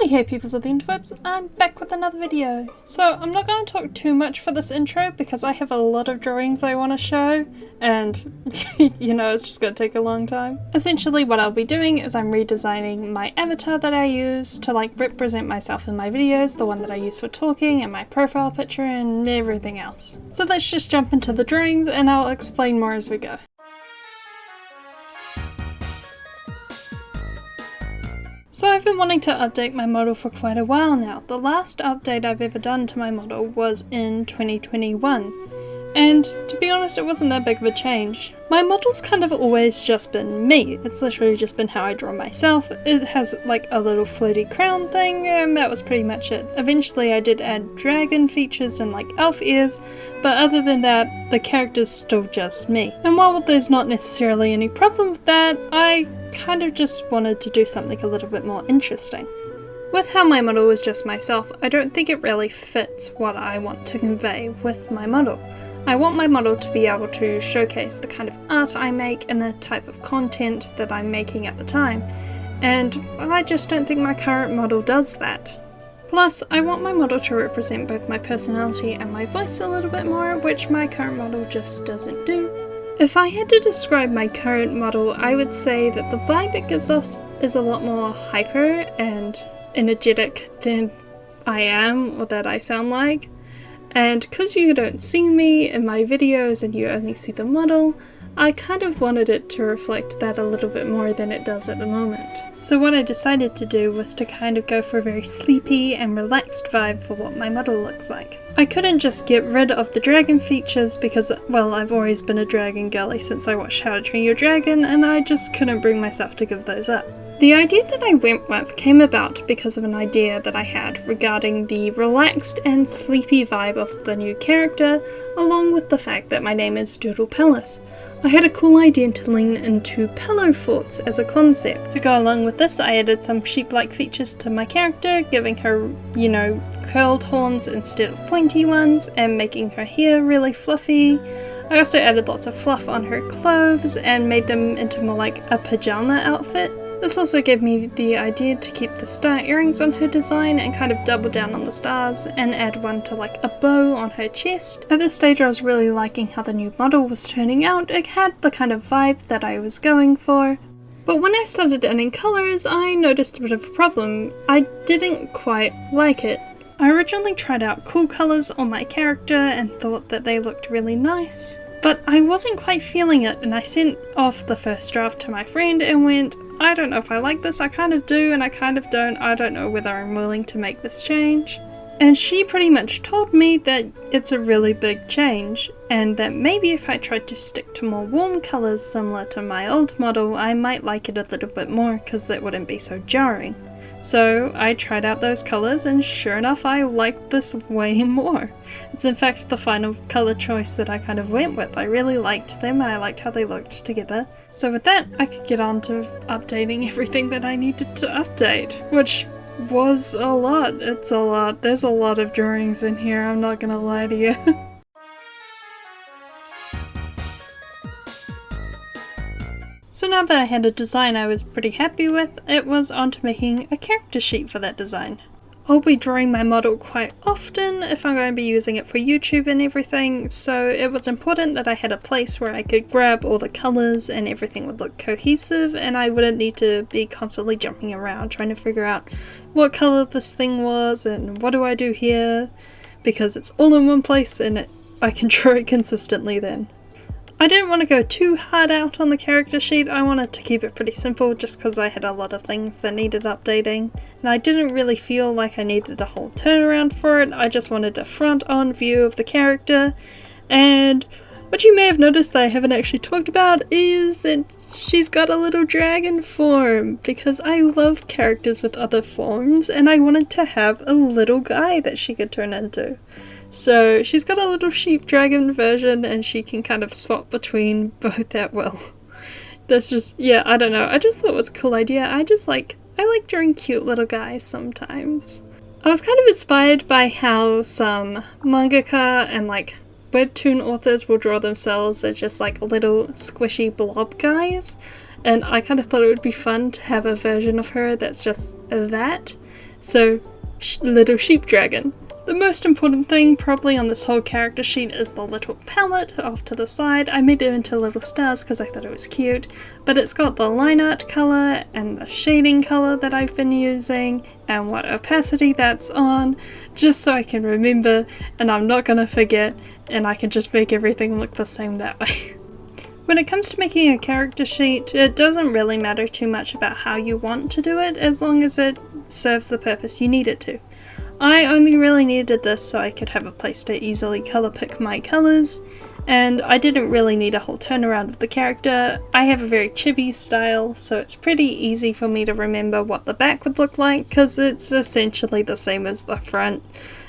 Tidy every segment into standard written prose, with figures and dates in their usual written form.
Hey peoples of the interwebs, I'm back with another video. So I'm not going to talk too much for this intro because I have a lot of drawings I want to show and you know it's just going to take a long time. Essentially what I'll be doing is I'm redesigning my avatar that I use to like represent myself in my videos, the one that I use for talking and my profile picture and everything else. So let's just jump into the drawings and I'll explain more as we go. So I've been wanting to update my model for quite a while now. The last update I've ever done to my model was in 2021. And to be honest, it wasn't that big of a change. My model's kind of always just been me. It's literally just been how I draw myself. It has like a little floaty crown thing and that was pretty much it. Eventually I did add dragon features and like elf ears, but other than that, the character's still just me. And while there's not necessarily any problem with that, I kind of just wanted to do something a little bit more interesting. With how my model is just myself, I don't think it really fits what I want to convey with my model. I want my model to be able to showcase the kind of art I make and the type of content that I'm making at the time, and I just don't think my current model does that. Plus, I want my model to represent both my personality and my voice a little bit more, which my current model just doesn't do. If I had to describe my current model, I would say that the vibe it gives off is a lot more hyper and energetic than I am or that I sound like. And because you don't see me in my videos and you only see the model, I kind of wanted it to reflect that a little bit more than it does at the moment. So what I decided to do was to kind of go for a very sleepy and relaxed vibe for what my model looks like. I couldn't just get rid of the dragon features because, well, I've always been a dragon girly since I watched How to Train Your Dragon and I just couldn't bring myself to give those up. The idea that I went with came about because of an idea that I had regarding the relaxed and sleepy vibe of the new character, along with the fact that my name is DoodlePalace. I had a cool idea to lean into pillow forts as a concept. To go along with this, I added some sheep-like features to my character, giving her, you know, curled horns instead of pointy ones, and making her hair really fluffy. I also added lots of fluff on her clothes and made them into more like a pajama outfit. This also gave me the idea to keep the star earrings on her design and kind of double down on the stars and add one to like a bow on her chest. At this stage I was really liking how the new model was turning out. It had the kind of vibe that I was going for. But when I started adding colours, I noticed a bit of a problem. I didn't quite like it. I originally tried out cool colours on my character and thought that they looked really nice. But I wasn't quite feeling it and I sent off the first draft to my friend and went, I don't know if I like this, I kind of do and I kind of don't, I don't know whether I'm willing to make this change. And she pretty much told me that it's a really big change and that maybe if I tried to stick to more warm colours similar to my old model, I might like it a little bit more because that wouldn't be so jarring. So I tried out those colours and sure enough I liked this way more. It's in fact the final colour choice that I kind of went with. I really liked them, I liked how they looked together. So with that I could get on to updating everything that I needed to update, which was a lot. It's a lot. There's a lot of drawings in here, I'm not gonna lie to you. So now that I had a design I was pretty happy with, it was on to making a character sheet for that design. I'll be drawing my model quite often if I'm going to be using it for YouTube and everything, so it was important that I had a place where I could grab all the colours and everything would look cohesive and I wouldn't need to be constantly jumping around trying to figure out what colour this thing was and what do I do here, because it's all in one place and I can draw it consistently then. I didn't want to go too hard out on the character sheet, I wanted to keep it pretty simple just because I had a lot of things that needed updating, and I didn't really feel like I needed a whole turnaround for it, I just wanted a front-on view of the character, and what you may have noticed that I haven't actually talked about is that she's got a little dragon form, because I love characters with other forms and I wanted to have a little guy that she could turn into. So she's got a little sheep dragon version and she can kind of swap between both at will. That's just, yeah, I don't know, I just thought it was a cool idea. I like drawing cute little guys sometimes. I was kind of inspired by how some mangaka and like webtoon authors will draw themselves as just like little squishy blob guys, and I kind of thought it would be fun to have a version of her that's just that. So, little sheep dragon. The most important thing probably on this whole character sheet is the little palette off to the side. I made it into little stars because I thought it was cute, but it's got the line art colour and the shading colour that I've been using and what opacity that's on, just so I can remember and I'm not going to forget and I can just make everything look the same that way. When it comes to making a character sheet, it doesn't really matter too much about how you want to do it as long as it serves the purpose you need it to. I only really needed this so I could have a place to easily colour pick my colours, and I didn't really need a whole turnaround of the character. I have a very chibi style, so it's pretty easy for me to remember what the back would look like because it's essentially the same as the front.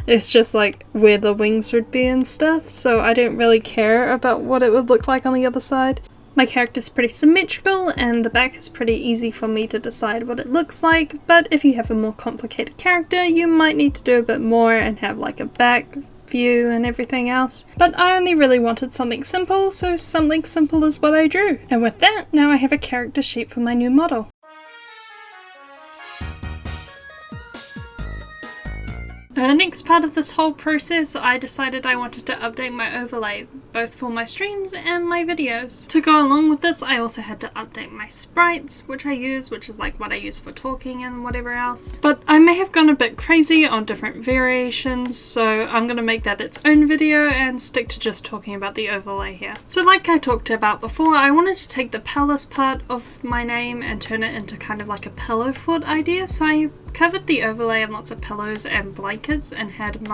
It's just like where the wings would be and stuff, so I didn't really care about what it would look like on the other side. My character's pretty symmetrical and the back is pretty easy for me to decide what it looks like, but if you have a more complicated character you might need to do a bit more and have like a back view and everything else. But I only really wanted something simple, so something simple is what I drew. And with that, now I have a character sheet for my new model. The next part of this whole process, I decided I wanted to update my overlay, both for my streams and my videos. To go along with this, I also had to update my sprites, which I use, which is like what I use for talking and whatever else. But I may have gone a bit crazy on different variations, so I'm going to make that its own video and stick to just talking about the overlay here. So like I talked about before, I wanted to take the palace part of my name and turn it into kind of like a pillow fort idea, so I covered the overlay in lots of pillows and blankets and had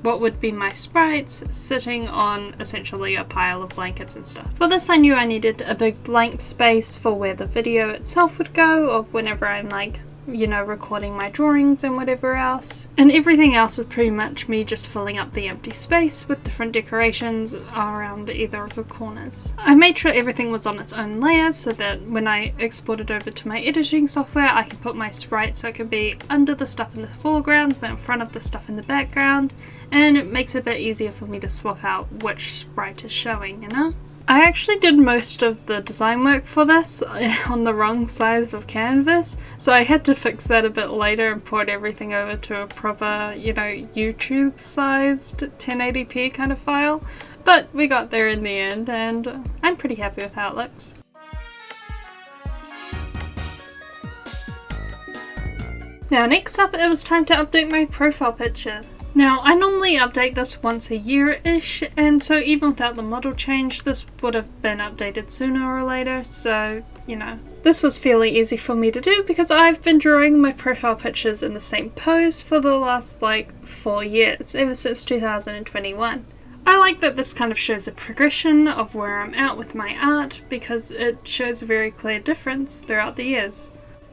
what would be my sprites sitting on essentially a pile of blankets and stuff. For this I knew I needed a big blank space for where the video itself would go, of whenever I'm like, you know, recording my drawings and whatever else. And everything else was pretty much me just filling up the empty space with different decorations around either of the corners. I made sure everything was on its own layer so that when I export it over to my editing software I can put my sprite so it can be under the stuff in the foreground but in front of the stuff in the background, and it makes it a bit easier for me to swap out which sprite is showing, you know? I actually did most of the design work for this on the wrong size of canvas, so I had to fix that a bit later and port everything over to a proper, you know, YouTube sized 1080p kind of file, but we got there in the end and I'm pretty happy with how it looks. Now next up, it was time to update my profile picture. Now, I normally update this once a year-ish, and so even without the model change, this would have been updated sooner or later, so, you know. This was fairly easy for me to do because I've been drawing my profile pictures in the same pose for the last, like, 4 years, ever since 2021. I like that this kind of shows a progression of where I'm at with my art because it shows a very clear difference throughout the years.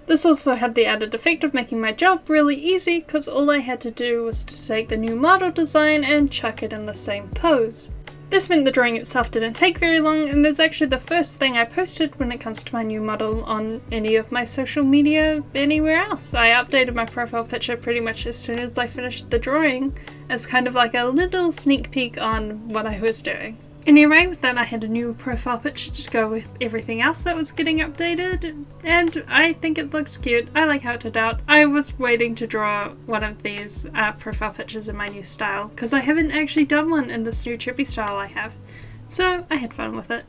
This also had the added effect of making my job really easy because all I had to do was to take the new model design and chuck it in the same pose. This meant the drawing itself didn't take very long and is actually the first thing I posted when it comes to my new model on any of my social media anywhere else. I updated my profile picture pretty much as soon as I finished the drawing as kind of like a little sneak peek on what I was doing. Anyway, with that I had a new profile picture to go with everything else that was getting updated, and I think it looks cute. I like how it turned out. I was waiting to draw one of these profile pictures in my new style, because I haven't actually done one in this new chibi style I have, so I had fun with it.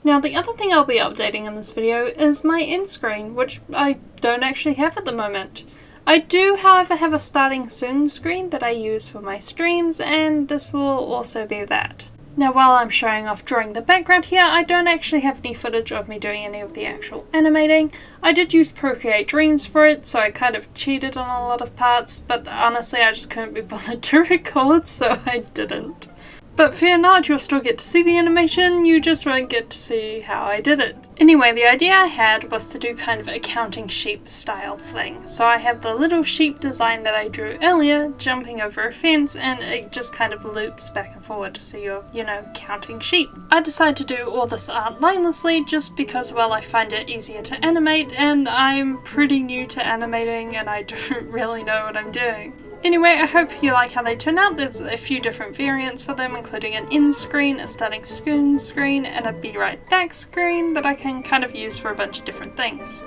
Now the other thing I'll be updating in this video is my end screen, which I don't actually have at the moment. I do, however, have a starting soon screen that I use for my streams, and this will also be that. Now while I'm showing off drawing the background here, I don't actually have any footage of me doing any of the actual animating. I did use Procreate Dreams for it, so I kind of cheated on a lot of parts, but honestly I just couldn't be bothered to record, so I didn't. But fear not, you'll still get to see the animation, you just won't get to see how I did it. Anyway, the idea I had was to do kind of a counting sheep style thing. So I have the little sheep design that I drew earlier, jumping over a fence, and it just kind of loops back and forward, so you're, you know, counting sheep. I decided to do all this art mindlessly just because, well, I find it easier to animate, and I'm pretty new to animating and I don't really know what I'm doing. Anyway, I hope you like how they turn out. There's a few different variants for them, including an end screen, a starting screen, and a be right back screen that I can kind of use for a bunch of different things.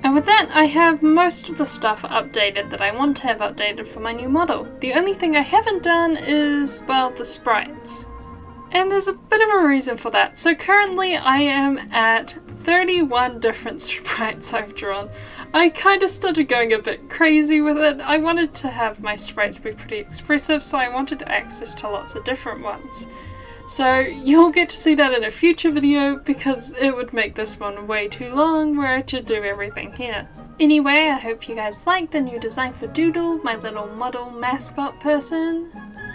And with that, I have most of the stuff updated that I want to have updated for my new model. The only thing I haven't done is, well, the sprites. And there's a bit of a reason for that. So currently I am at 31 different sprites I've drawn. I kind of started going a bit crazy with it. I wanted to have my sprites be pretty expressive, so I wanted access to lots of different ones. So you'll get to see that in a future video because it would make this one way too long were I to do everything here. Anyway, I hope you guys like the new design for Doodle, my little model mascot person.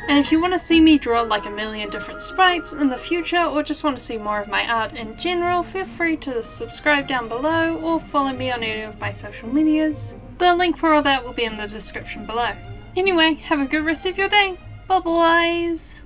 And if you want to see me draw like a million different sprites in the future, or just want to see more of my art in general, feel free to subscribe down below or follow me on any of my social medias. The link for all that will be in the description below. Anyway, have a good rest of your day. Bye boys!